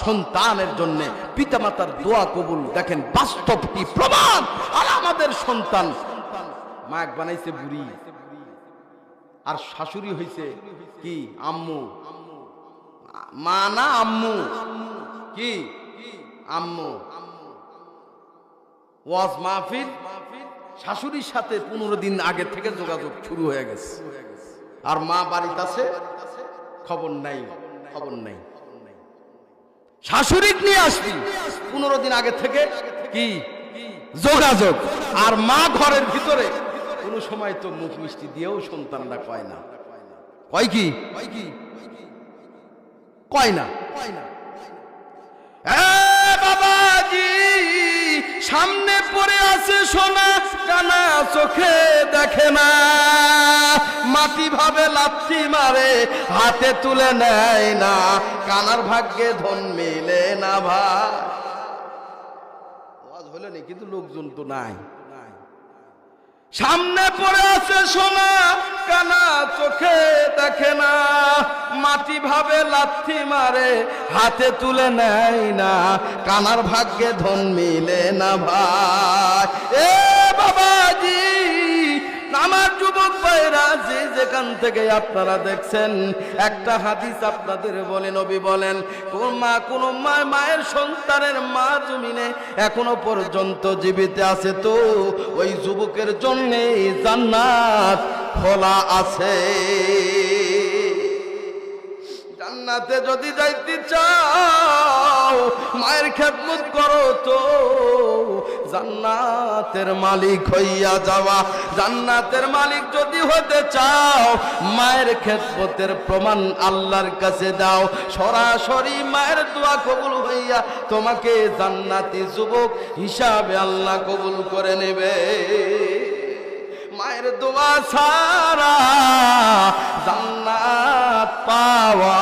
সন্তানের জন্য পিতামাতার দোয়া কবুল দেখেন বাস্তব কি প্রমাণ। আর আমাদের সন্তান মায়ের বানাইছে বুড়ি, আর শাশুড়ি হইছে কি আম্মু, মা না আম্মু, কি আম্মু। ওয়াজ মাহফিল শাশুড়ির সাথে 15 দিন আগে থেকে যোগাযোগ শুরু হয়ে গেছে, আর মা বাড়িতে আছে খবর নাই, খবর নাই। শাশুড়ি নিয়ে আসবি 15 দিন আগে থেকে কি যোগাযোগ, আর মা ঘরের ভিতরে কোন সময় তো মুখ মিষ্টি দিয়েও সন্তানরা কয় না, কয় কি কয় না। বাবাজি সামনে পড়ে আছে সোনা, কানা চোখে দেখে না, মাটি ভাবে লাথি মারে হাতে তুলে নেয় না, কানার ভাগ্যে ধন মেলে না ভাই। আওয়াজ হলো না কিন্তু লোকজন তো নাই। সামনে পড়ে আছে সোনা, কানা চোখে দেখে না, মাটি ভাবে লাথি মারে হাতে তুলে নেয় না, কানার ভাগ্যে ধন মিলে না ভাই। এ বাবাজি আমার যুবক ভাইরা যে যেখান থেকে আপনারা দেখছেন, একটা হাদিস আপনাদের বলে নবী বলেন, কোন মায়ের সন্তানের মা জমিনে এখনো পর্যন্ত জীবিত আছে তো ওই যুবকের জন্য জান্নাত খোলা আছে। জান্নাতে যদি যাইতে চাও মায়ের খেদমত করো তো জান্নাতের মালিক হইয়া যাওয়া। জান্নাতের মালিক যদি হতে চাও মায়ের খেদমতের প্রমাণ আল্লাহর কাছে দাও, সরাসরি মায়ের দোয়া কবুল হইয়া তোমাকে জান্নাতি যুবক হিসাবে আল্লাহ কবুল করে নেবে। মায়ের দোয়া ছাড়া জান্নাত পাওয়া